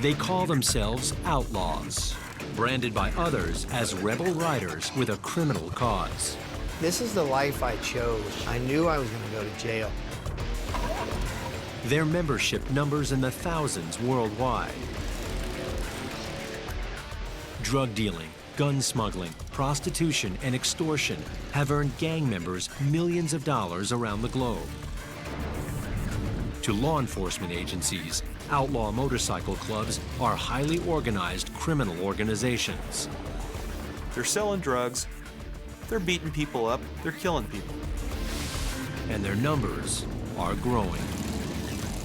They call themselves outlaws, branded by others as rebel riders with a criminal cause. This is the life I chose. I knew I was going to go to jail. Their membership numbers in the thousands worldwide. Drug dealing, gun smuggling, prostitution, and extortion have earned gang members millions of dollars around the globe. To law enforcement agencies, outlaw motorcycle clubs are highly organized criminal organizations. They're selling drugs, they're beating people up, they're killing people. And their numbers are growing.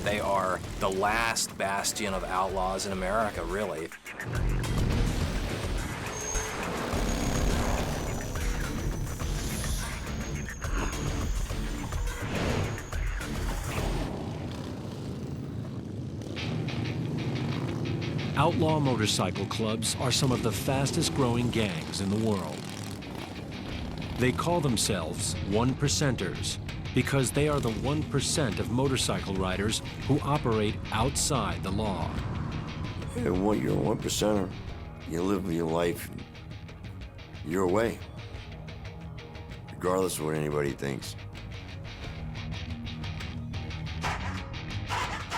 They are the last bastion of outlaws in America, really. Outlaw motorcycle clubs are some of the fastest growing gangs in the world. They call themselves one-percenters because they are the 1% of motorcycle riders who operate outside the law. You're a one-percenter. You live your life your way, regardless of what anybody thinks.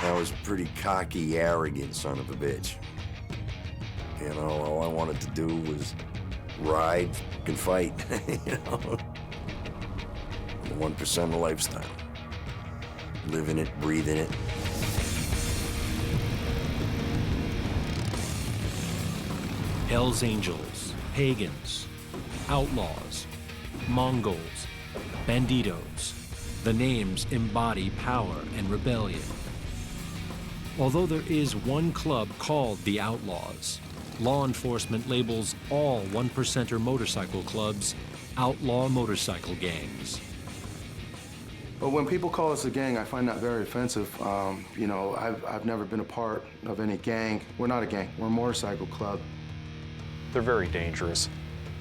I was a pretty cocky, arrogant son of a bitch. You know, all I wanted to do was ride and fight, you know? The 1% lifestyle. Living it, breathing it. Hells Angels, pagans, outlaws, Mongols, banditos. The names embody power and rebellion. Although there is one club called the Outlaws, law enforcement labels all one-percenter motorcycle clubs outlaw motorcycle gangs. But when people call us a gang, I find that very offensive. You know, I've never been a part of any gang. We're not a gang, we're a motorcycle club. They're very dangerous.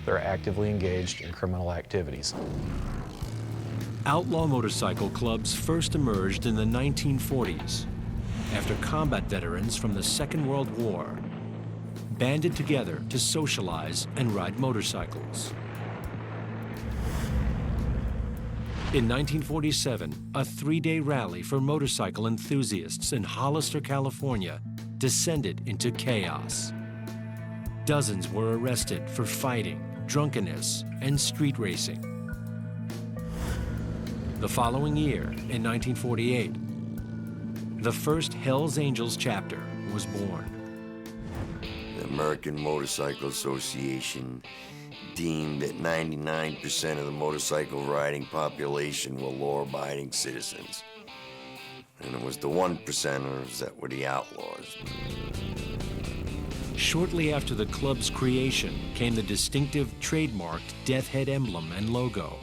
They're actively engaged in criminal activities. Outlaw motorcycle clubs first emerged in the 1940s after combat veterans from the Second World War banded together to socialize and ride motorcycles. In 1947, a three-day rally for motorcycle enthusiasts in Hollister, California, descended into chaos. Dozens were arrested for fighting, drunkenness, and street racing. The following year, in 1948, the first Hells Angels chapter was born. The American Motorcycle Association deemed that 99% of the motorcycle riding population were law-abiding citizens. And it was the 1%ers that were the outlaws. Shortly after the club's creation came the distinctive trademarked death head emblem and logo.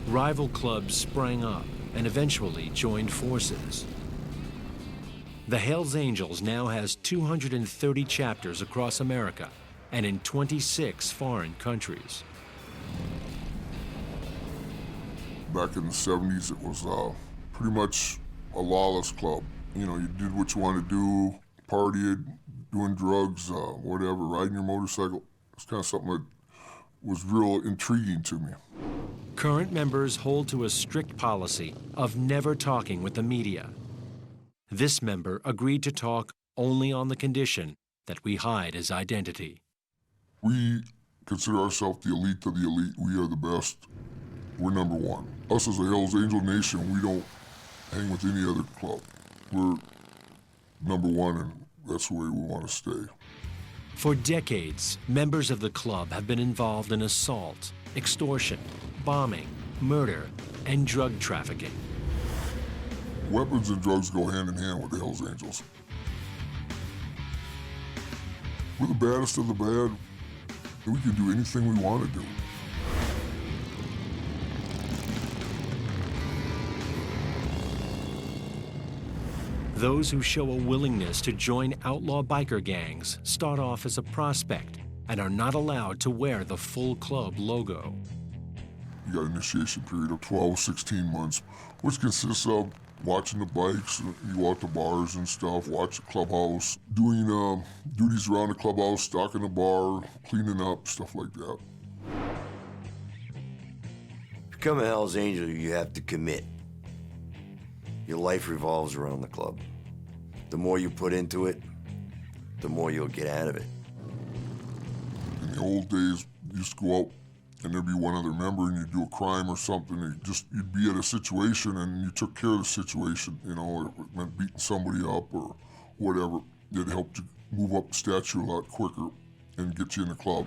Rival clubs sprang up and eventually joined forces. The Hells Angels now has 230 chapters across America and in 26 foreign countries. Back in the 70s, it was pretty much a lawless club. You know, you did what you wanted to do, partied, doing drugs, whatever, riding your motorcycle. It's kind of something that was real intriguing to me. Current members hold to a strict policy of never talking with the media. This member agreed to talk only on the condition that we hide his identity. We consider ourselves the elite of the elite. We are the best. We're number one. Us as a Hells Angel Nation, we don't hang with any other club. We're number one, and that's the way we want to stay. For decades, members of the club have been involved in assault, extortion, bombing, murder, and drug trafficking. Weapons and drugs go hand in hand with the Hells Angels. We're the baddest of the bad, and we can do anything we want to do. Those who show a willingness to join outlaw biker gangs start off as a prospect and are not allowed to wear the full club logo. You got an initiation period of 12, 16 months, which consists of watching the bikes, you go out to bars and stuff, watch the clubhouse, doing duties around the clubhouse, stocking the bar, cleaning up, stuff like that. To become a Hell's Angel, you have to commit. Your life revolves around the club. The more you put into it, the more you'll get out of it. In the old days, you used to go out and there'd be one other member and you'd do a crime or something, and you'd be at a situation and you took care of the situation, you know, it meant beating somebody up or whatever. It helped you move up the statue a lot quicker and get you in the club.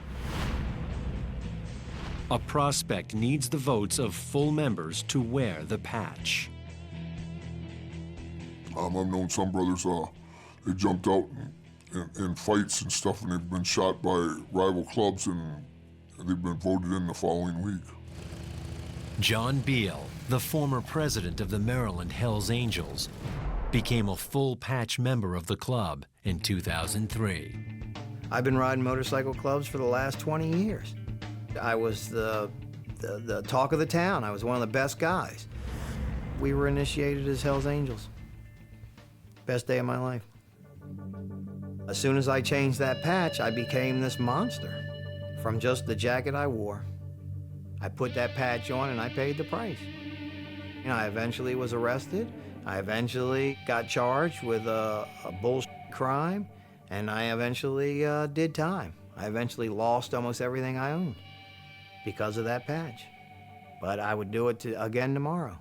A prospect needs the votes of full members to wear the patch. I've known some brothers, they jumped out in fights and stuff, and they've been shot by rival clubs, and they've been voted in the following week. John Beal, the former president of the Maryland Hells Angels, became a full patch member of the club in 2003. I've been riding motorcycle clubs for the last 20 years. I was the talk of the town. I was one of the best guys. We were initiated as Hells Angels. Best day of my life. As soon as I changed that patch, I became this monster. From just the jacket I wore, I put that patch on and I paid the price. You know, I eventually was arrested. I eventually got charged with a bullshit crime, and I eventually did time. I eventually lost almost everything I owned because of that patch. But I would do it again tomorrow.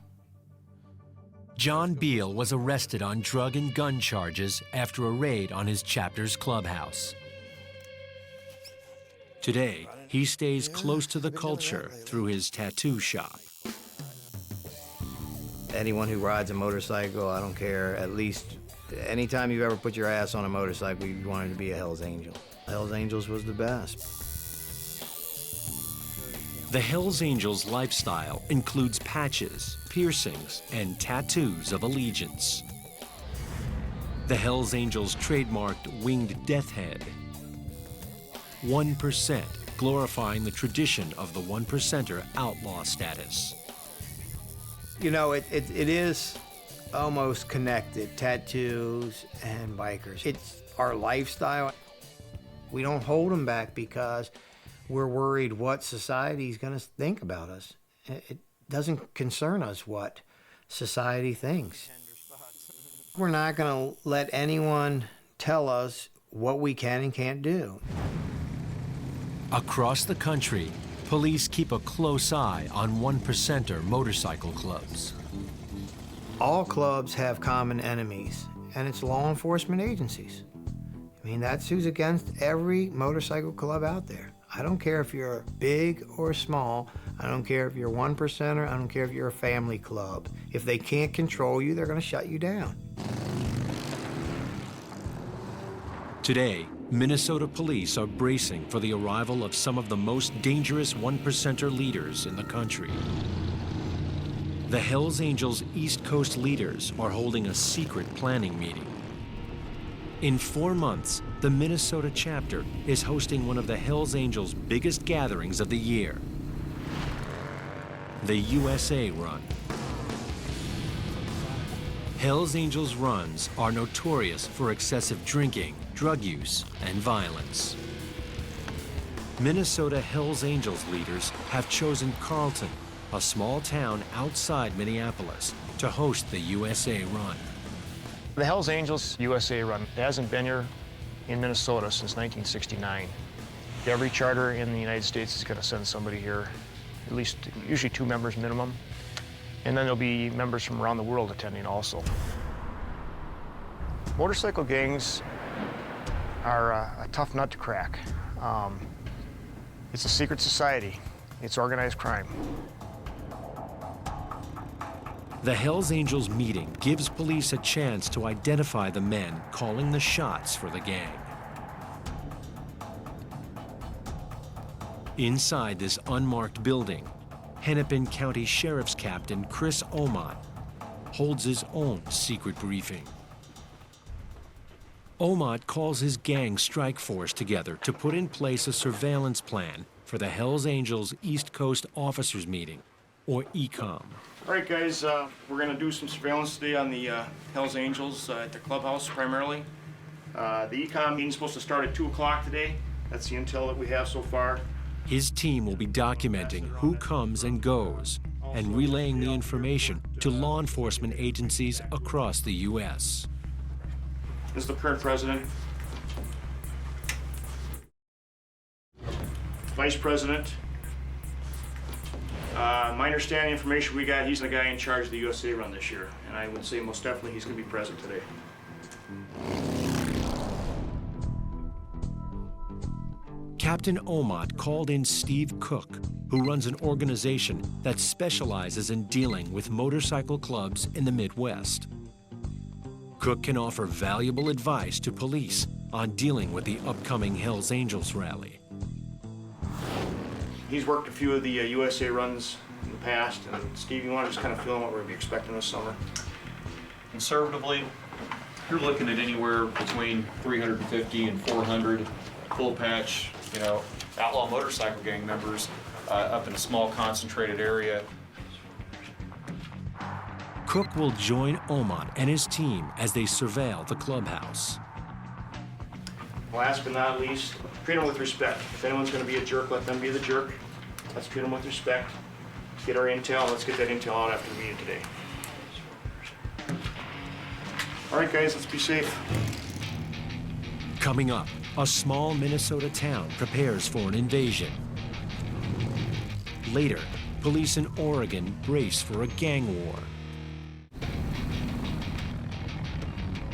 John Beal was arrested on drug and gun charges after a raid on his chapter's clubhouse. Today, he stays close to the culture through his tattoo shop. Anyone who rides a motorcycle, I don't care, at least anytime you've ever put your ass on a motorcycle, you wanted to be a Hells Angel. Hells Angels was the best. The Hells Angels lifestyle includes patches, piercings, and tattoos of allegiance. The Hells Angels trademarked winged death head. 1%, glorifying the tradition of the 1%er outlaw status. You know, it is almost connected, tattoos and bikers. It's our lifestyle. We don't hold them back because we're worried what society's going to think about us. It doesn't concern us what society thinks. We're not going to let anyone tell us what we can and can't do. Across the country, police keep a close eye on 1%er motorcycle clubs. All clubs have common enemies, and it's law enforcement agencies. I mean, that's who's against every motorcycle club out there. I don't care if you're big or small. I don't care if you're 1%er. I don't care if you're a family club. If they can't control you, they're going to shut you down. Today, Minnesota police are bracing for the arrival of some of the most dangerous 1%er leaders in the country. The Hells Angels East Coast leaders are holding a secret planning meeting. In 4 months, the Minnesota chapter is hosting one of the Hells Angels' biggest gatherings of the year, the USA Run. Hells Angels runs are notorious for excessive drinking, drug use, and violence. Minnesota Hells Angels leaders have chosen Carlton, a small town outside Minneapolis, to host the USA Run. The Hells Angels USA Run hasn't been here in Minnesota since 1969. Every charter in the United States is going to send somebody here, at least usually 2 members minimum. And then there'll be members from around the world attending also. Motorcycle gangs are a tough nut to crack. It's a secret society. It's organized crime. The Hells Angels meeting gives police a chance to identify the men calling the shots for the gang. Inside this unmarked building, Hennepin County Sheriff's Captain Chris Omott holds his own secret briefing. Omott calls his gang strike force together to put in place a surveillance plan for the Hells Angels East Coast Officers Meeting, or ECOM. All right, guys, we're going to do some surveillance today on the Hells Angels at the clubhouse primarily. The econ meeting's supposed to start at 2 o'clock today. That's the intel that we have so far. His team will be documenting who comes and goes and relaying the information to law enforcement agencies across the U.S. This is the current president. Vice president. My understanding information we got, he's the guy in charge of the USA run this year. And I would say most definitely he's going to be present today. Captain Omot called in Steve Cook, who runs an organization that specializes in dealing with motorcycle clubs in the Midwest. Cook can offer valuable advice to police on dealing with the upcoming Hells Angels rally. He's worked a few of the USA runs in the past. And Steve, you want to just kind of fill in what we're going to be expecting this summer? Conservatively, you're looking at anywhere between 350 and 400 full patch, outlaw motorcycle gang members up in a small concentrated area. Cook will join Omot and his team as they surveil the clubhouse. Last but not least, treat them with respect. If anyone's going to be a jerk, let them be the jerk. Let's treat them with respect. Let's get our intel. Let's get that intel out after the meeting today. All right, guys, let's be safe. Coming up, a small Minnesota town prepares for an invasion. Later, police in Oregon brace for a gang war.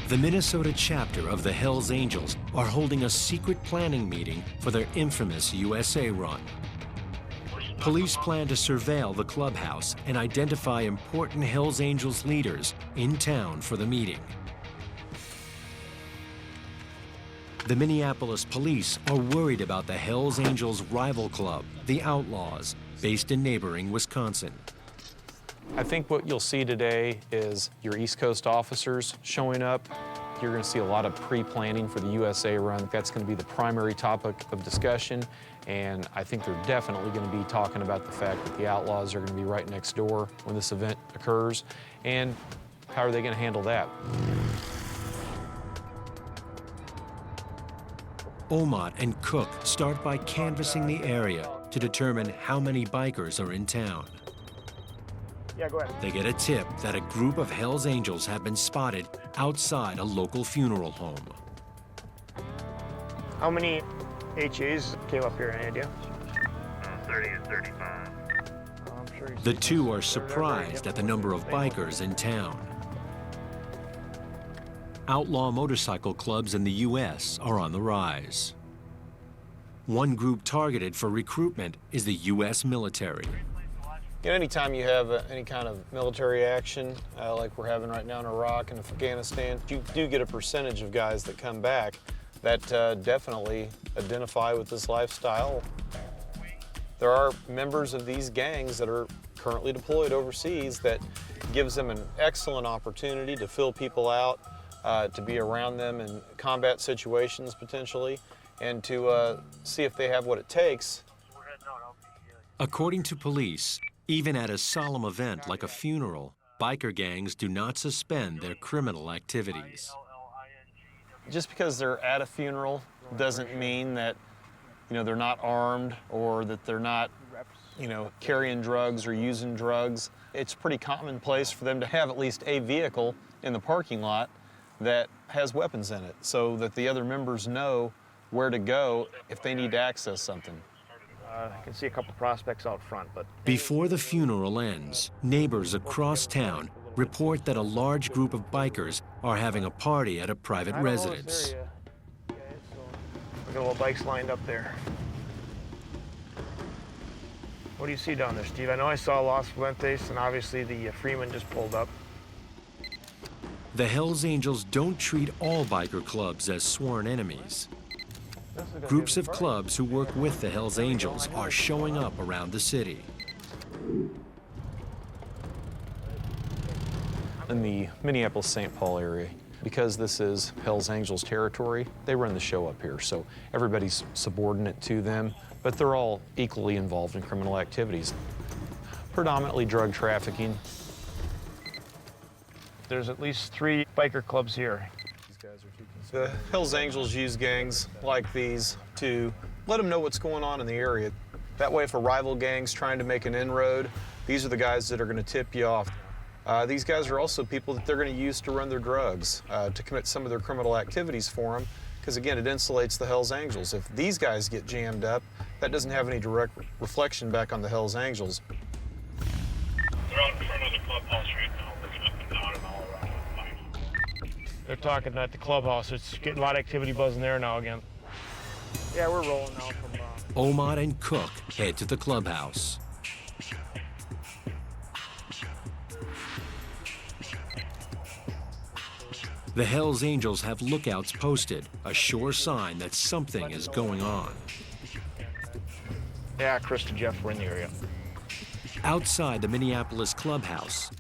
The Minnesota chapter of the Hells Angels are holding a secret planning meeting for their infamous USA run. Police plan to surveil the clubhouse and identify important Hells Angels leaders in town for the meeting. The Minneapolis police are worried about the Hells Angels' rival club, the Outlaws, based in neighboring Wisconsin. I think what you'll see today is your East Coast officers showing up. You're going to see a lot of pre-planning for the USA run. That's going to be the primary topic of discussion, and I think they're definitely going to be talking about the fact that the Outlaws are going to be right next door when this event occurs, and how are they going to handle that? Omot and Cook start by canvassing the area to determine how many bikers are in town. Yeah, go ahead. They get a tip that a group of Hells Angels have been spotted outside a local funeral home. How many HAs came up here, any idea? 30 and 35. I'm sure The two are surprised at the number of bikers in town. Outlaw motorcycle clubs in the U.S. are on the rise. One group targeted for recruitment is the U.S. military. Anytime you have any kind of military action, like we're having right now in Iraq and Afghanistan, you do get a percentage of guys that come back that definitely identify with this lifestyle. There are members of these gangs that are currently deployed overseas that gives them an excellent opportunity to fill people out, to be around them in combat situations potentially, and to see if they have what it takes. According to police, even at a solemn event like a funeral, biker gangs do not suspend their criminal activities. Just because they're at a funeral doesn't mean that, they're not armed or that they're not, carrying drugs or using drugs. It's pretty commonplace for them to have at least a vehicle in the parking lot that has weapons in it so that the other members know where to go if they need to access something. I can see a couple prospects out front, but... Before the funeral ends, neighbors across town report that a large group of bikers are having a party at a private residence. Look at all the bikes lined up there. What do you see down there, Steve? I know I saw Los Fuentes, and obviously the Freeman just pulled up. The Hells Angels don't treat all biker clubs as sworn enemies. Groups of clubs who work with the Hells Angels are showing up around the city. In the Minneapolis-St. Paul area, because this is Hells Angels territory, they run the show up here, so everybody's subordinate to them, but they're all equally involved in criminal activities. predominantly drug trafficking. There's at least 3 biker clubs here. The Hells Angels use gangs like these to let them know what's going on in the area. That way, if a rival gang's trying to make an inroad, these are the guys that are going to tip you off. These guys are also people that they're going to use to run their drugs, to commit some of their criminal activities for them, because again, it insulates the Hells Angels. If these guys get jammed up, that doesn't have any direct reflection back on the Hells Angels. They're out in front of the clubhouse right now, looking up and down and all around the place. They're talking at the clubhouse. It's getting a lot of activity buzzing there now again. Yeah, we're rolling now from... Omad and Cook head to the clubhouse. The Hells Angels have lookouts posted, a sure sign that something is going on. Yeah, Chris and Jeff were in the area. Outside the Minneapolis clubhouse,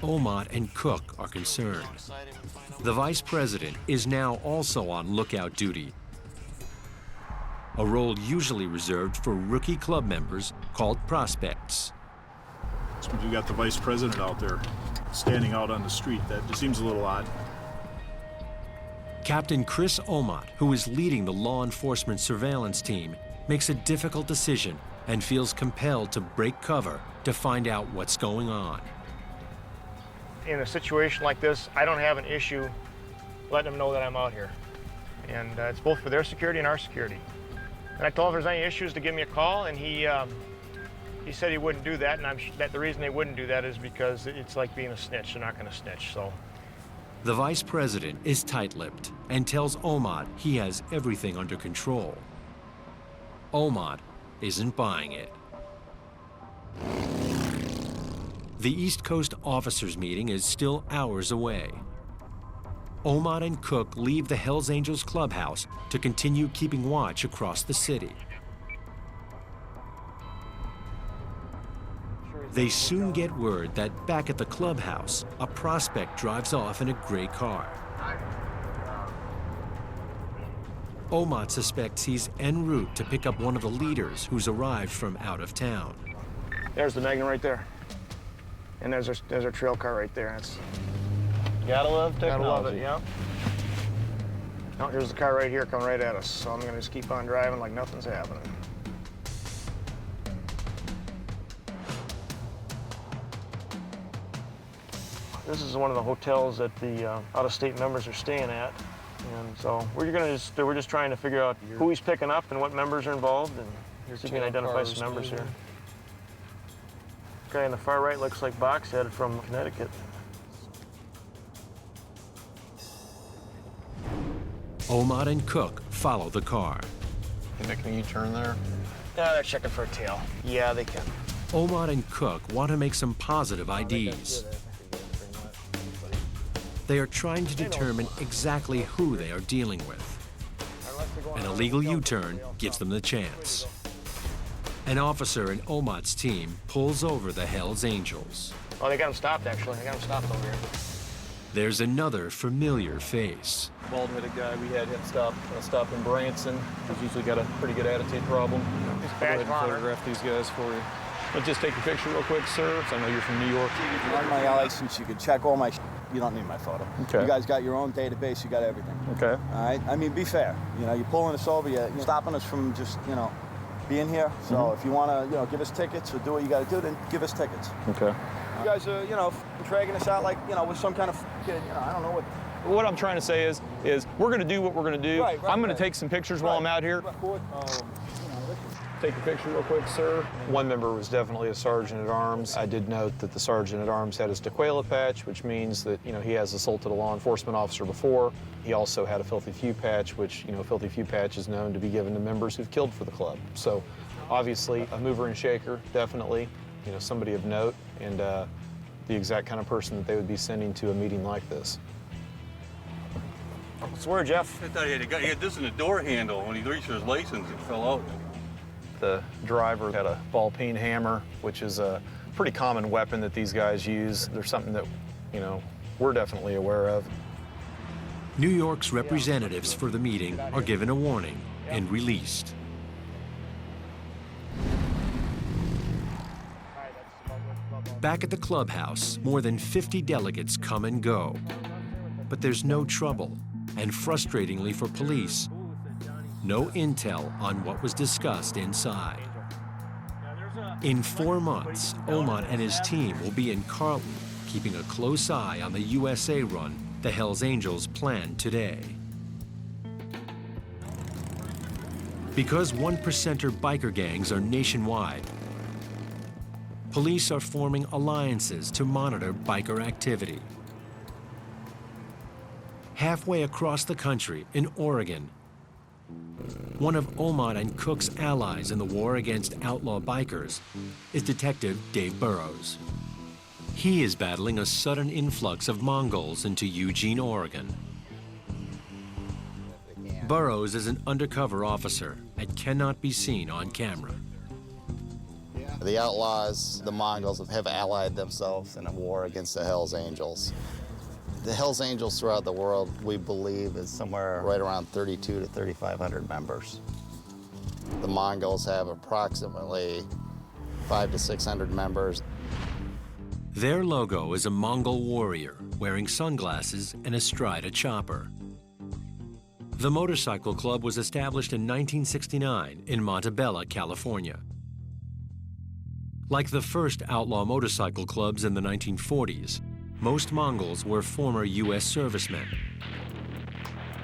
Omad and Cook are concerned. The vice president is now also on lookout duty, a role usually reserved for rookie club members called prospects. You got the vice president out there standing out on the street. That just seems a little odd. Captain Chris Omad, who is leading the law enforcement surveillance team, makes a difficult decision and feels compelled to break cover to find out what's going on. In a situation like this, I don't have an issue letting them know that I'm out here. And it's both for their security and our security. And I told him if there's any issues to give me a call, and he said he wouldn't do that, and the reason they wouldn't do that is because it's like being a snitch. They're not going to snitch, so. The vice president is tight-lipped and tells Omad he has everything under control. Omad isn't buying it. The East Coast officers' meeting is still hours away. Omad and Cook leave the Hells Angels clubhouse to continue keeping watch across the city. They soon get word that back at the clubhouse, a prospect drives off in a gray car. Omad suspects he's en route to pick up one of the leaders who's arrived from out of town. There's the Magnum right there. And there's our trail car right there. Gotta love technology. Gotta love it, yeah. Now, here's the car right here coming right at us, so I'm gonna just keep on driving like nothing's happening. This is one of the hotels that the out-of-state members are staying at. And so we're just trying to figure out who he's picking up and what members are involved, and see if we can identify some members here. Guy on the far right looks like Boxhead from Connecticut. Omad and Cook follow the car. They making a U-turn there? Yeah, they're checking for a tail. Yeah, they can. Omad and Cook want to make some positive IDs. They are trying to determine exactly who they are dealing with. An illegal U-turn gives them the chance. An officer in Omad's team pulls over the Hells Angels. Oh, they got him stopped, actually. They got him stopped over here. There's another familiar face. Bald-headed guy, we had him stop in Branson. He's usually got a pretty good attitude problem. He's Go ahead and photograph these guys for you. But just take a picture real quick, sir. So I know you're from New York. On my license, you can check all my You don't need my photo. Okay. You guys got your own database, you got everything. Okay. All right? I mean, be fair. You know, you're pulling us over, you're stopping us from just, being here. So if you want to, give us tickets or do what you got to do, then give us tickets. Okay. You guys are, dragging us out like, with some kind of, I don't know what. What I'm trying to say is we're going to do what we're going to do. Right, I'm going to take some pictures while I'm out here. Take a picture real quick, sir. One member was definitely a sergeant at arms. I did note that the sergeant at arms had his Tequila patch, which means that, he has assaulted a law enforcement officer before. He also had a Filthy Few patch, which, Filthy Few patch is known to be given to members who've killed for the club. So obviously a mover and shaker, definitely, somebody of note, and the exact kind of person that they would be sending to a meeting like this. Swear, Jeff. I thought he had this in the door handle. When he reached his license, it fell out. The driver had a ball-peen hammer, which is a pretty common weapon that these guys use. There's something that, we're definitely aware of. New York's representatives for the meeting are given a warning and released. Back at the clubhouse, more than 50 delegates come and go. But there's no trouble, and frustratingly for police, no intel on what was discussed inside. In 4 months, Omot and his team will be in Carlton, keeping a close eye on the USA run the Hells Angels planned today. Because 1%er biker gangs are nationwide, police are forming alliances to monitor biker activity. Halfway across the country, in Oregon, one of Omot and Cook's allies in the war against outlaw bikers is Detective Dave Burrows. He is battling a sudden influx of Mongols into Eugene, Oregon. Burrows is an undercover officer and cannot be seen on camera. The outlaws, the Mongols, have allied themselves in a war against the Hells Angels. The Hells Angels throughout the world, we believe, is somewhere right around 32 to 3,500 members. The Mongols have approximately 500 to 600 members. Their logo is a Mongol warrior wearing sunglasses and astride a chopper. The motorcycle club was established in 1969 in Montebello, California. Like the first outlaw motorcycle clubs in the 1940s, most Mongols were former U.S. servicemen.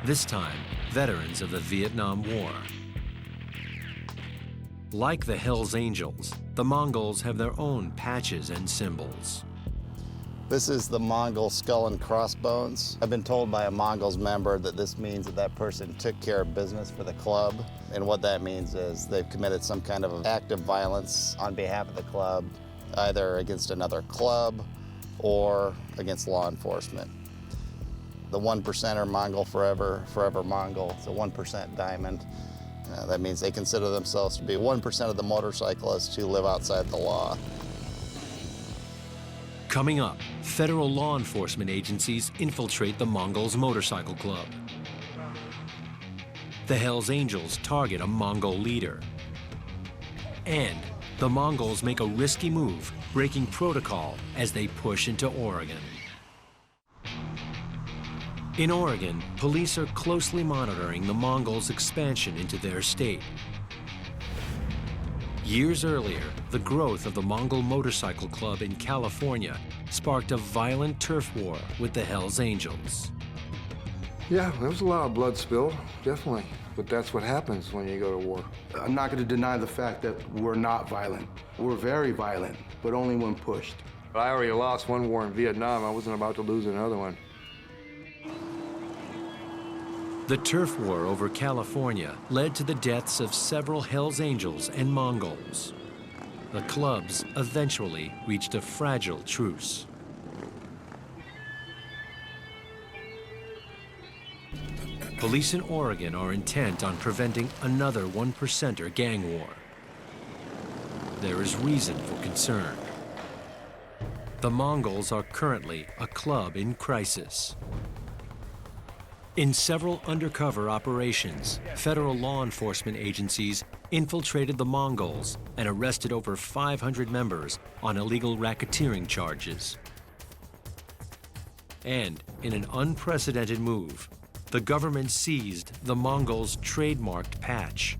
This time, veterans of the Vietnam War. Like the Hells Angels, the Mongols have their own patches and symbols. This is the Mongol skull and crossbones. I've been told by a Mongols member that this means that that person took care of business for the club. And what that means is they've committed some kind of act of violence on behalf of the club, either against another club or against law enforcement. The 1%er Mongol forever, forever Mongol. It's a 1% diamond. That means they consider themselves to be 1% of the motorcyclists who live outside the law. Coming up, federal law enforcement agencies infiltrate the Mongols Motorcycle Club. The Hells Angels target a Mongol leader. And the Mongols make a risky move, breaking protocol as they push into Oregon. In Oregon, police are closely monitoring the Mongols' expansion into their state. Years earlier, the growth of the Mongol Motorcycle Club in California sparked a violent turf war with the Hells Angels. Yeah, there was a lot of blood spilled, definitely. But that's what happens when you go to war. I'm not going to deny the fact that we're not violent. We're very violent, but only when pushed. I already lost one war in Vietnam. I wasn't about to lose another one. The turf war over California led to the deaths of several Hells Angels and Mongols. The clubs eventually reached a fragile truce. Police in Oregon are intent on preventing another 1%er gang war. There is reason for concern. The Mongols are currently a club in crisis. In several undercover operations, federal law enforcement agencies infiltrated the Mongols and arrested over 500 members on illegal racketeering charges. And in an unprecedented move, the government seized the Mongols' trademarked patch.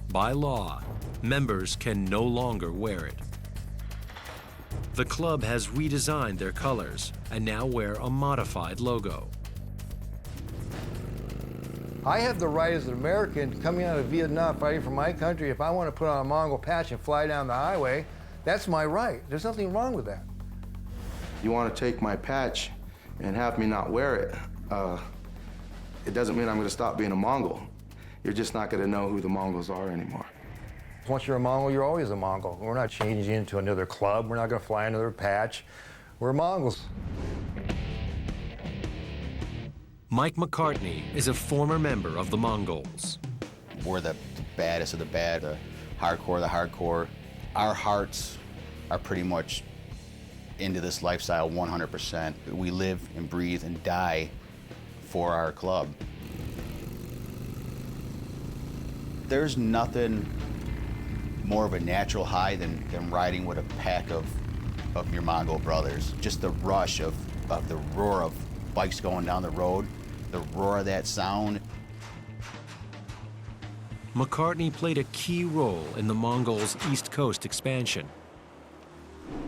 By law, members can no longer wear it. The club has redesigned their colors and now wear a modified logo. I have the right as an American coming out of Vietnam fighting for my country. If I want to put on a Mongol patch and fly down the highway, that's my right. There's nothing wrong with that. You want to take my patch and have me not wear it, it doesn't mean I'm going to stop being a Mongol. You're just not going to know who the Mongols are anymore. Once you're a Mongol, you're always a Mongol. We're not changing into another club. We're not going to fly another patch. We're Mongols. Mike McCartney is a former member of the Mongols. We're the baddest of the bad, the hardcore of the hardcore. Our hearts are pretty much into this lifestyle 100%. We live and breathe and die for our club. There's nothing more of a natural high than riding with a pack of of your Mongol brothers. Just the rush of the roar of bikes going down the road, the roar of that sound. McCartney played a key role in the Mongols' East Coast expansion,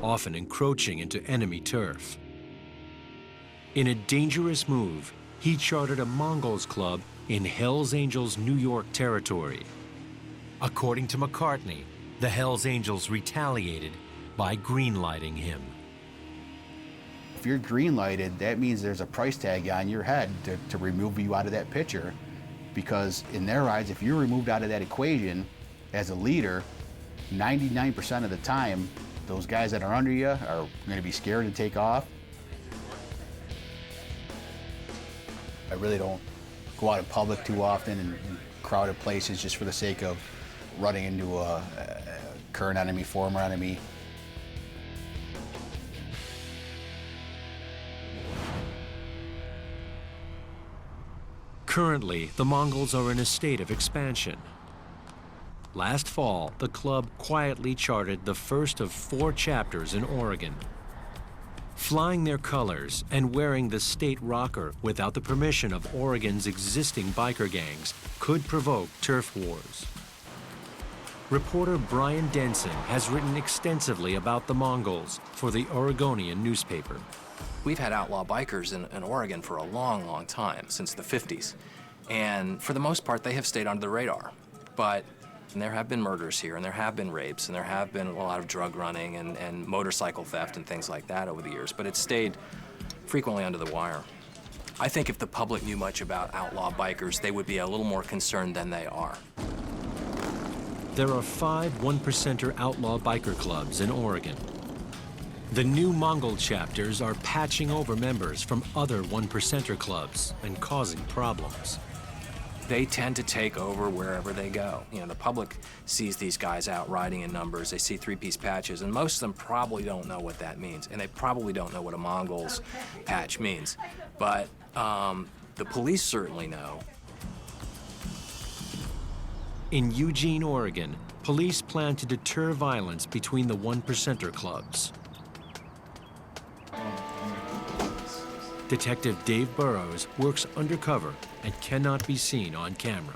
often encroaching into enemy turf. In a dangerous move, he chartered a Mongols club in Hells Angels, New York territory. According to McCartney, the Hells Angels retaliated by greenlighting him. If you're green-lighted, that means there's a price tag on your head to remove you out of that picture. Because in their eyes, if you're removed out of that equation as a leader, 99% of the time, those guys that are under you are going to be scared to take off. I really don't go out in public too often in crowded places just for the sake of running into a current enemy, former enemy. Currently, the Mongols are in a state of expansion. Last fall, the club quietly charted the first of 4 chapters in Oregon. Flying their colors and wearing the state rocker without the permission of Oregon's existing biker gangs could provoke turf wars. Reporter Brian Denson has written extensively about the Mongols for the Oregonian newspaper. We've had outlaw bikers in Oregon for a long, long time, since the 50s. And for the most part, they have stayed under the radar. But there have been murders here, and there have been rapes, and there have been a lot of drug running and motorcycle theft and things like that over the years. But it's stayed frequently under the wire. I think if the public knew much about outlaw bikers, they would be a little more concerned than they are. There are 5 one-percenter outlaw biker clubs in Oregon. The new Mongol chapters are patching over members from other one-percenter clubs and causing problems. They tend to take over wherever they go. You know, the public sees these guys out riding in numbers. They see 3-piece patches, and most of them probably don't know what that means, and they probably don't know what a Mongols patch means. But the police certainly know. In Eugene, Oregon, police plan to deter violence between the one-percenter clubs. Detective Dave Burrows works undercover and cannot be seen on camera.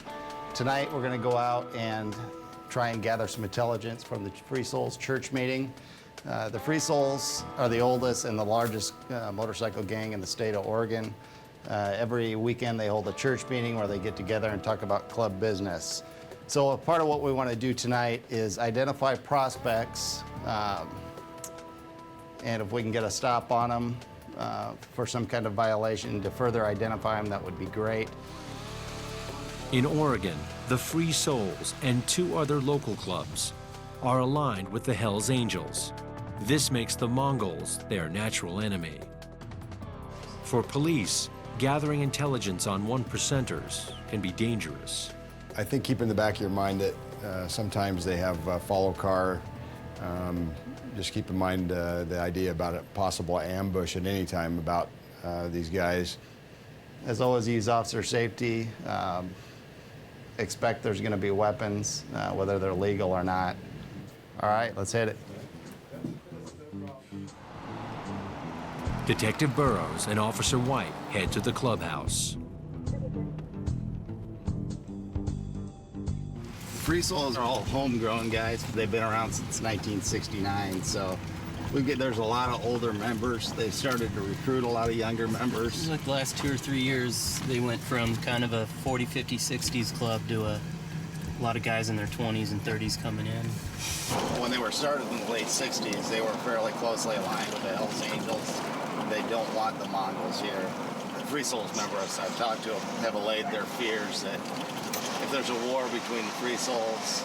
Tonight, we're going to go out and try and gather some intelligence from the Free Souls church meeting. The Free Souls are the oldest and the largest motorcycle gang in the state of Oregon. Every weekend, they hold a church meeting where they get together and talk about club business. So a part of what we want to do tonight is identify prospects, and if we can get a stop on them, for some kind of violation to further identify them, that would be great. In Oregon, the Free Souls and 2 other local clubs are aligned with the Hells Angels. This makes the Mongols their natural enemy. For police, gathering intelligence on one-percenters can be dangerous. I think keep in the back of your mind that sometimes they have a follow car. Just keep in mind the idea about a possible ambush at any time about these guys. As always, use officer safety. Expect there's going to be weapons, whether they're legal or not. All right, let's hit it. Detective Burrows and Officer White head to the clubhouse. Free Souls are all homegrown guys. They've been around since 1969, so there's a lot of older members. They've started to recruit a lot of younger members. Like the last 2 or 3 years, they went from kind of a 40, 50, 60s club to a lot of guys in their 20s and 30s coming in. When they were started in the late 60s, they were fairly closely aligned with the Hells Angels. They don't want the Mongols here. The Free Souls members I've talked to have allayed their fears that if there's a war between the Free Souls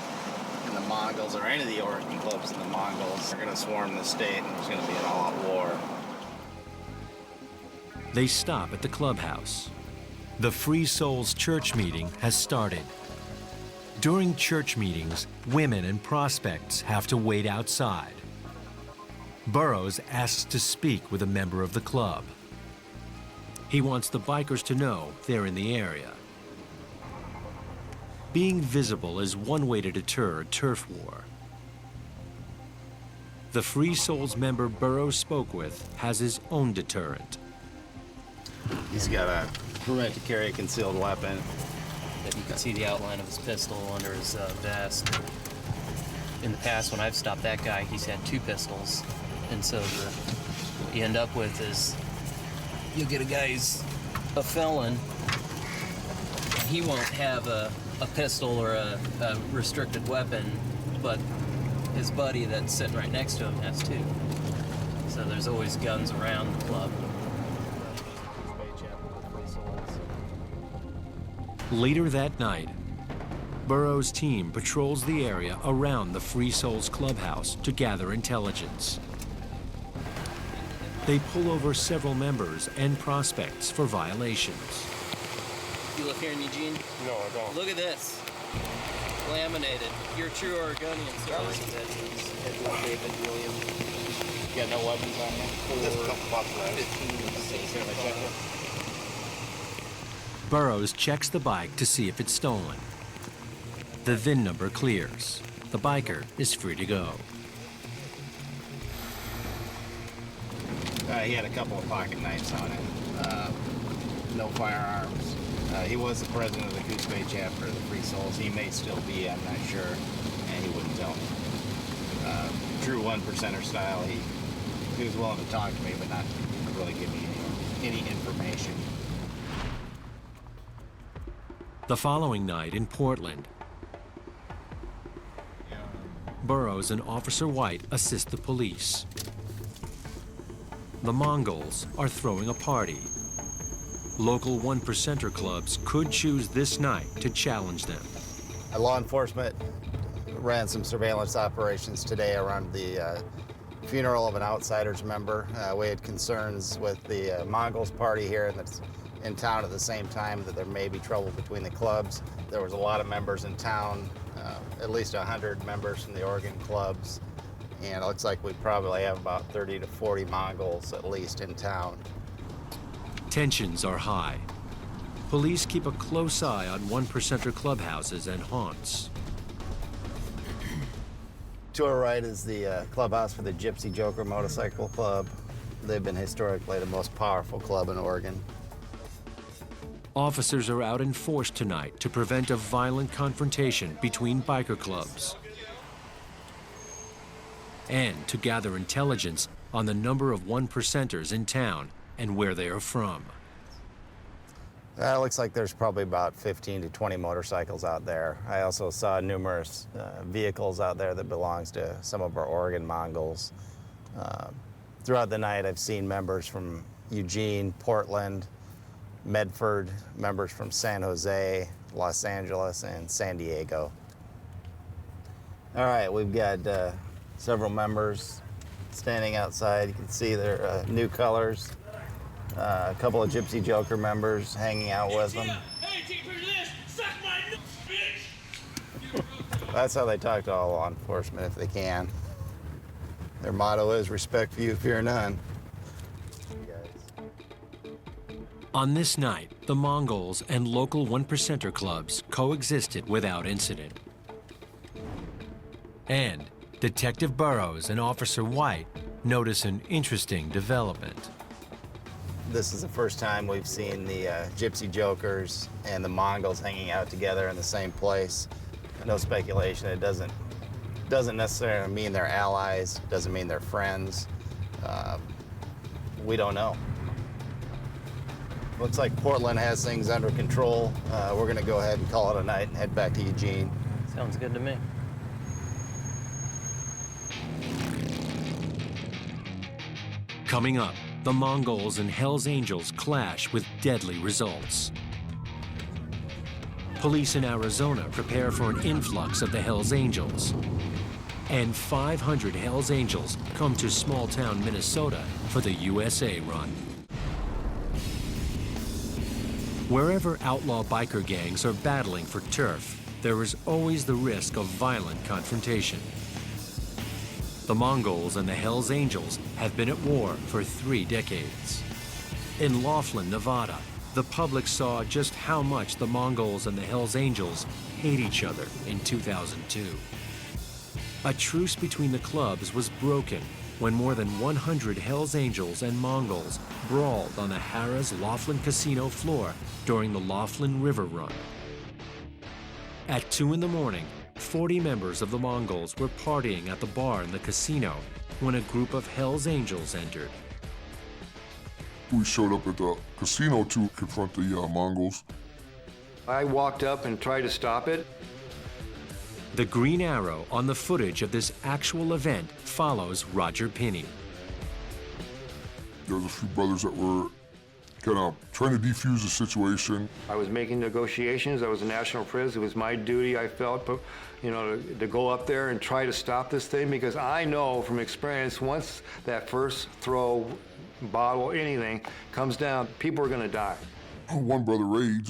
and the Mongols, or any of the Oregon clubs and the Mongols, they're going to swarm the state and there's going to be an all-out war. They stop at the clubhouse. The Free Souls church meeting has started. During church meetings, women and prospects have to wait outside. Burrows asks to speak with a member of the club. He wants the bikers to know they're in the area. Being visible is one way to deter a turf war. The Free Souls member Burroughs spoke with has his own deterrent. He's got a permit to carry a concealed weapon. You can see the outline of his pistol under his vest. In the past, when I've stopped that guy, he's had 2 pistols. And so what you end up with is you'll get a guy who's a felon. He won't have a pistol or a restricted weapon, but his buddy that's sitting right next to him has 2. So there's always guns around the club. Later that night, Burroughs' team patrols the area around the Free Souls clubhouse to gather intelligence. They pull over several members and prospects for violations. You live here in Eugene? No, I don't. Look at this. Laminated. You're a true Oregonian, Surveilling veterans. Edward David William. You got no weapons on you? Just a couple bucks left. 15. Burroughs checks the bike to see if it's stolen. The VIN number clears. The biker is free to go. He had a couple of pocket knives on him. No firearms. He was the president of the Coos Bay chapter of the Free Souls. He may still be, I'm not sure, and he wouldn't tell me. True one-percenter style. He was willing to talk to me, but not really give me any information. The following night in Portland, Burroughs and Officer White assist the police. The Mongols are throwing a party. Local one-percenter clubs could choose this night to challenge them. Law enforcement ran some surveillance operations today around the funeral of an Outsiders member. We had concerns with the Mongols party here in town at the same time that there may be trouble between the clubs. There was a lot of members in town, at least 100 members from the Oregon clubs, and it looks like we probably have about 30 to 40 Mongols at least in town. Tensions are high. Police keep a close eye on one-percenter clubhouses and haunts. To our right is the clubhouse for the Gypsy Joker Motorcycle Club. They've been historically the most powerful club in Oregon. Officers are out in force tonight to prevent a violent confrontation between biker clubs and to gather intelligence on the number of one-percenters in town and where they are from. It looks like there's probably about 15 to 20 motorcycles out there. I also saw numerous vehicles out there that belongs to some of our Oregon Mongols. Throughout the night, I've seen members from Eugene, Portland, Medford, members from San Jose, Los Angeles, and San Diego. All right, we've got several members standing outside. You can see their new colors. A couple of Gypsy Joker members hanging out with them. That's how they talk to all law enforcement if they can. Their motto is respect few, fear none. On this night, the Mongols and local one-percenter clubs coexisted without incident. And Detective Burroughs and Officer White notice an interesting development. This is the first time we've seen the Gypsy Jokers and the Mongols hanging out together in the same place. No speculation. It doesn't necessarily mean they're allies, doesn't mean they're friends. We don't know. Looks like Portland has things under control. We're gonna go ahead and call it a night and head back to Eugene. Sounds good to me. Coming up, the Mongols and Hell's Angels clash with deadly results. Police in Arizona prepare for an influx of the Hell's Angels. And 500 Hell's Angels come to small-town Minnesota for the USA run. Wherever outlaw biker gangs are battling for turf, there is always the risk of violent confrontation. The Mongols and the Hell's Angels have been at war for 3 decades. In Laughlin, Nevada, the public saw just how much the Mongols and the Hell's Angels hate each other in 2002. A truce between the clubs was broken when more than 100 Hells Angels and Mongols brawled on the Harrah's Laughlin Casino floor during the Laughlin River Run. At 2 in the morning, 40 members of the Mongols were partying at the bar in the casino when a group of Hells Angels entered. We showed up at the casino to confront the Mongols. I walked up and tried to stop it. The green arrow on the footage of this actual event follows Roger Pinney. There was a few brothers that were kind of trying to defuse the situation. I was making negotiations. I was a national pres. It was my duty, I felt, to go up there and try to stop this thing, because I know from experience, once that first throw, bottle, anything comes down, people are going to die. One brother, Ray, he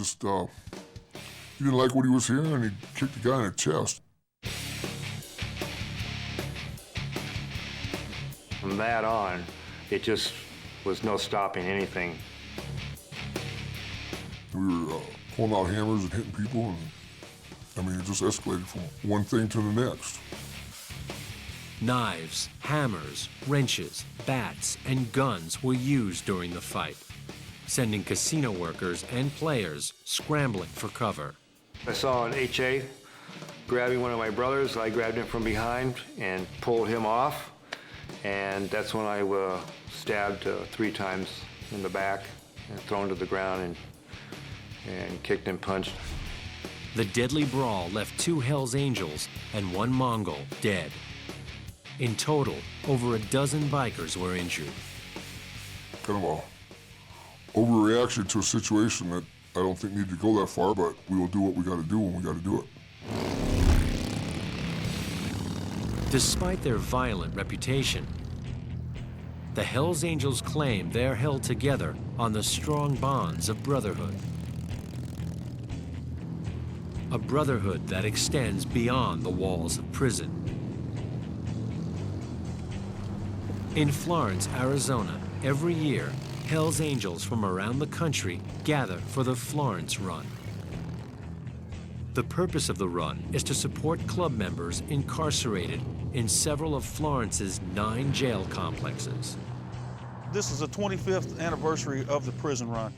didn't like what he was hearing, and he kicked the guy in the chest. From that on, it just was no stopping anything. We were pulling out hammers and hitting people, and it just escalated from one thing to the next. Knives, hammers, wrenches, bats, and guns were used during the fight, sending casino workers and players scrambling for cover. I saw an HA grabbing one of my brothers. I grabbed him from behind and pulled him off. And that's when I was stabbed 3 times in the back and thrown to the ground and kicked and punched. The deadly brawl left 2 Hells Angels and 1 Mongol dead. In total, over a dozen bikers were injured. Kind of a overreaction to a situation that I don't think needed to go that far, but we will do what we got to do when we got to do it. Despite their violent reputation, the Hells Angels claim they're held together on the strong bonds of brotherhood. A brotherhood that extends beyond the walls of prison. In Florence, Arizona, every year, Hells Angels from around the country gather for the Florence Run. The purpose of the run is to support club members incarcerated in several of Florence's 9 jail complexes. This is the 25th anniversary of the prison run.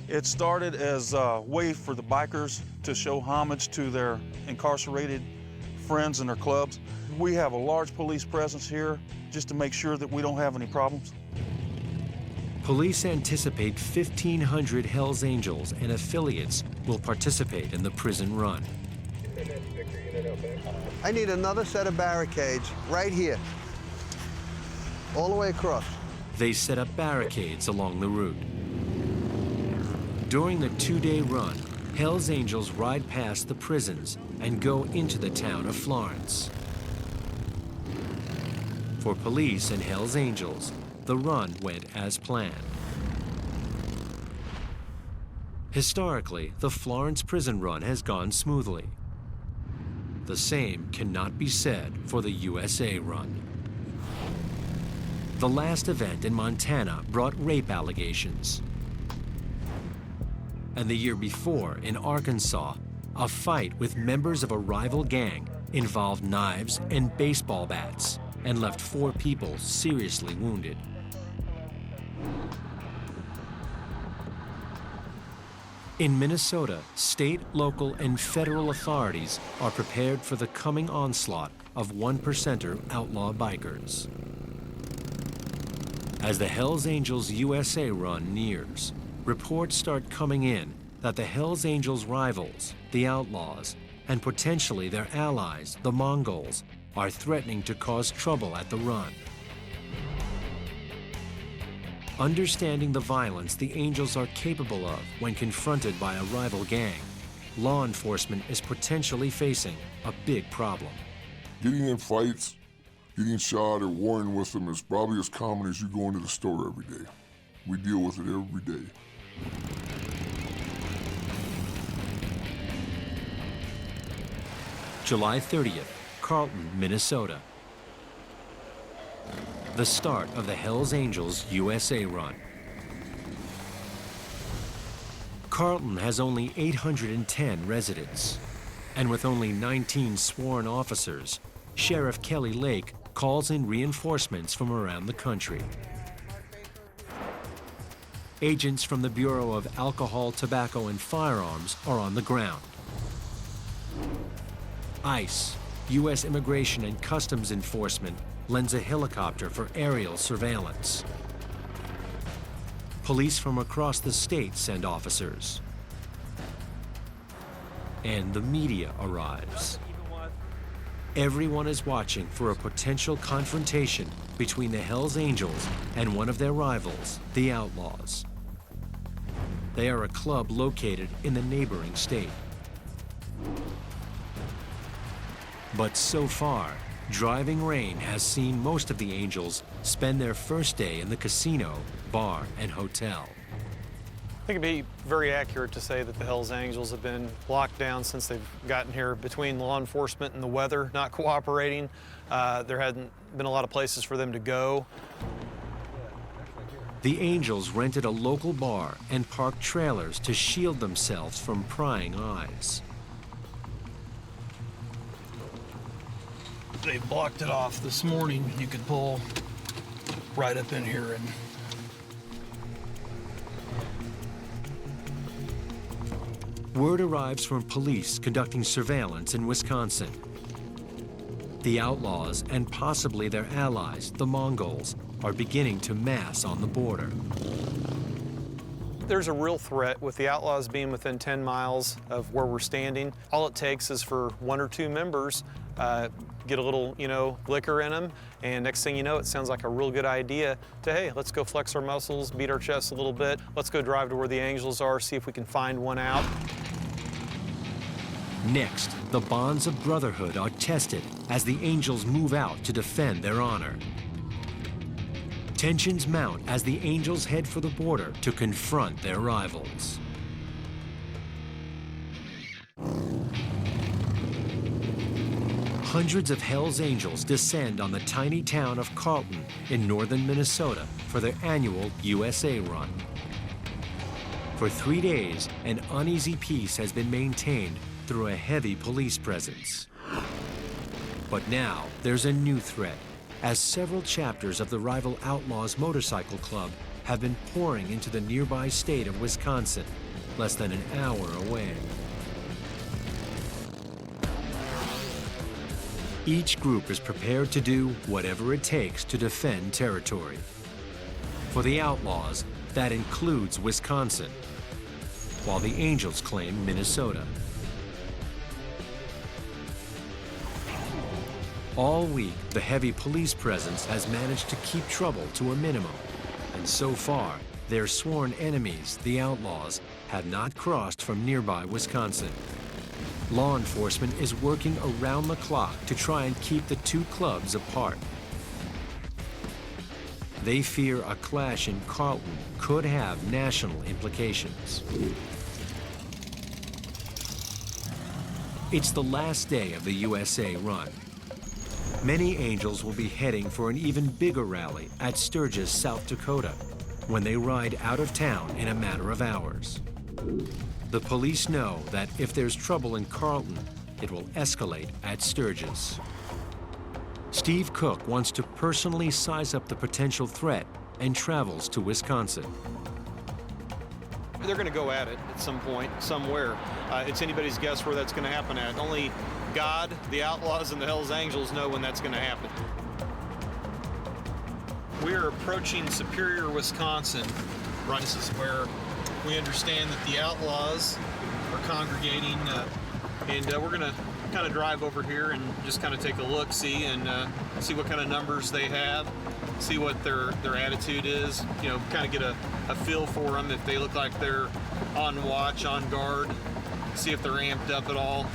It started as a way for the bikers to show homage to their incarcerated friends and their clubs. We have a large police presence here just to make sure that we don't have any problems. Police anticipate 1,500 Hells Angels and affiliates will participate in the prison run. I need another set of barricades right here, all the way across. They set up barricades along the route. During the 2-day run, Hells Angels ride past the prisons and go into the town of Florence. For police and Hells Angels, the run went as planned. Historically, the Florence prison run has gone smoothly. The same cannot be said for the USA run. The last event in Montana brought rape allegations. And the year before, in Arkansas, a fight with members of a rival gang involved knives and baseball bats and left 4 people seriously wounded. In Minnesota, state, local, and federal authorities are prepared for the coming onslaught of 1%er outlaw bikers. As the Hells Angels USA run nears, reports start coming in that the Hells Angels rivals, the Outlaws, and potentially their allies, the Mongols, are threatening to cause trouble at the run. Understanding the violence the Angels are capable of when confronted by a rival gang, law enforcement is potentially facing a big problem. Getting in fights, getting shot, or warring with them is probably as common as you going to the store every day. We deal with it every day. July 30th, Carlton, Minnesota. The start of the Hells Angels USA run. Carlton has only 810 residents, and with only 19 sworn officers, Sheriff Kelly Lake calls in reinforcements from around the country. Agents from the Bureau of Alcohol, Tobacco, and Firearms are on the ground. ICE, U.S. Immigration and Customs Enforcement, lends a helicopter for aerial surveillance. Police from across the state send officers. And the media arrives. Everyone is watching for a potential confrontation between the Hells Angels and one of their rivals, the Outlaws. They are a club located in the neighboring state. But so far, driving rain has seen most of the Angels spend their first day in the casino, bar, and hotel. I think it'd be very accurate to say that the Hells Angels have been locked down since they've gotten here, between law enforcement and the weather not cooperating. There hadn't been a lot of places for them to go. The Angels rented a local bar and parked trailers to shield themselves from prying eyes. They blocked it off this morning. You could pull right up in here and Word arrives from police conducting surveillance in Wisconsin. The Outlaws and possibly their allies, the Mongols, are beginning to mass on the border. There's a real threat with the Outlaws being within 10 miles of where we're standing. All it takes is for one or two members get a little, liquor in them, and next thing you know, it sounds like a real good idea to, hey, let's go flex our muscles, beat our chests a little bit, let's go drive to where the Angels are, see if we can find one out. Next, the bonds of brotherhood are tested as the Angels move out to defend their honor. Tensions mount as the Angels head for the border to confront their rivals. Hundreds of Hells Angels descend on the tiny town of Carlton in northern Minnesota for their annual USA run. For 3 days, an uneasy peace has been maintained through a heavy police presence. But now there's a new threat, as several chapters of the rival Outlaws Motorcycle Club have been pouring into the nearby state of Wisconsin, less than an hour away. Each group is prepared to do whatever it takes to defend territory. For the Outlaws, that includes Wisconsin, while the Angels claim Minnesota. All week, the heavy police presence has managed to keep trouble to a minimum, and so far, their sworn enemies, the Outlaws, have not crossed from nearby Wisconsin. Law enforcement is working around the clock to try and keep the two clubs apart. They fear a clash in Carlton could have national implications. It's the last day of the USA run. Many Angels will be heading for an even bigger rally at Sturgis, South Dakota, when they ride out of town in a matter of hours. The police know that if there's trouble in Carlton, it will escalate at Sturgis. Steve Cook wants to personally size up the potential threat and travels to Wisconsin. They're going to go at it at some point, somewhere. It's anybody's guess where that's going to happen at. Only God, the Outlaws, and the Hells Angels know when that's going to happen. We are approaching Superior, Wisconsin. Right, this is where we understand that the Outlaws are congregating, and we're going to kind of drive over here and just kind of take a look, see what kind of numbers they have, see what their attitude is, kind of get a feel for them, if they look like they're on watch, on guard, see if they're amped up at all.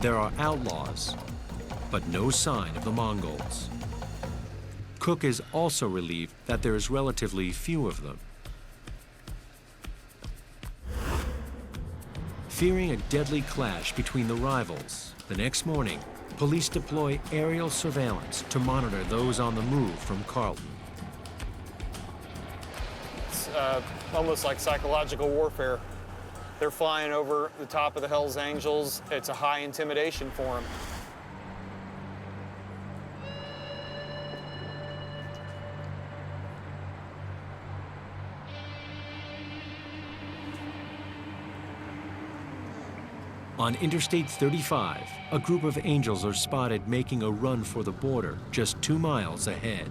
There are outlaws, but no sign of the Mongols. Cook is also relieved that there is relatively few of them. Fearing a deadly clash between the rivals, the next morning, police deploy aerial surveillance to monitor those on the move from Carlton. It's almost like psychological warfare. They're flying over the top of the Hells Angels. It's a high intimidation for them. On Interstate 35, a group of angels are spotted making a run for the border just 2 miles ahead.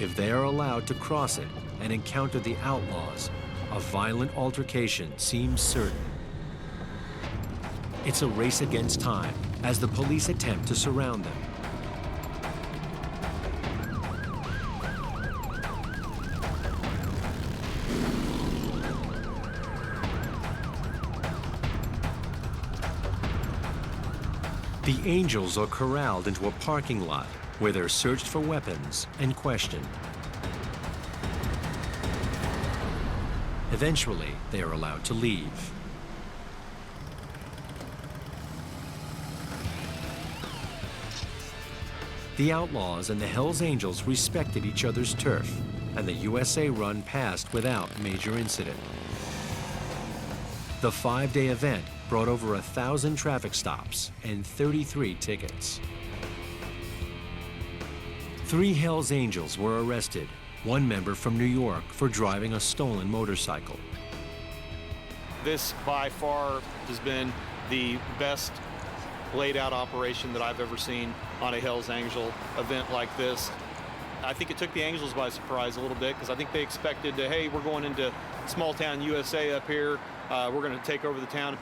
If they are allowed to cross it and encounter the outlaws, a violent altercation seems certain. It's a race against time as the police attempt to surround them. The angels are corralled into a parking lot where they're searched for weapons and questioned. Eventually, they are allowed to leave. The Outlaws and the Hells Angels respected each other's turf, and the USA run passed without major incident. The 5-day event brought over 1,000 traffic stops and 33 tickets. 3 Hells Angels were arrested, 1 member from New York for driving a stolen motorcycle. This, by far, has been the best laid out operation that I've ever seen on a Hells Angel event like this. I think it took the Angels by surprise a little bit because I think they expected to, hey, we're going into small town USA up here, we're going to take over the town.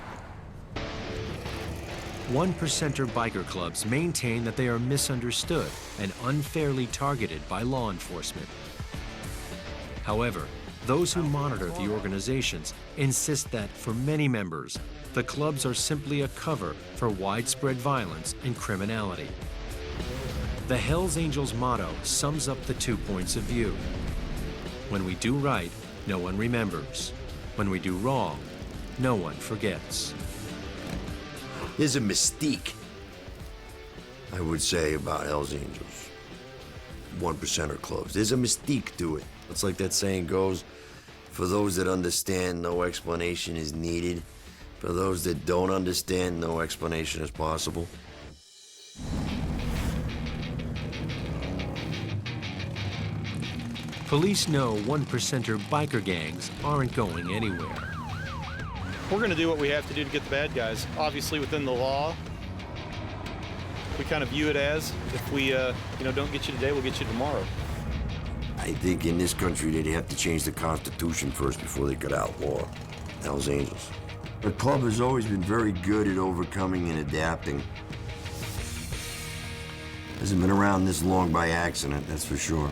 1%er biker clubs maintain that they are misunderstood and unfairly targeted by law enforcement. However, those who monitor the organizations insist that for many members, the clubs are simply a cover for widespread violence and criminality. The Hells Angels motto sums up the 2 points of view. When we do right, no one remembers. When we do wrong, no one forgets. There's a mystique, I would say, about Hells Angels. 1%er clubs. There's a mystique to it. It's like that saying goes, for those that understand, no explanation is needed. For those that don't understand, no explanation is possible. Police know 1%er biker gangs aren't going anywhere. We're going to do what we have to do to get the bad guys. Obviously, within the law, we kind of view it as if we, don't get you today, we'll get you tomorrow. I think in this country they'd have to change the Constitution first before they could outlaw Hells Angels. The club has always been very good at overcoming and adapting. Hasn't been around this long by accident, that's for sure.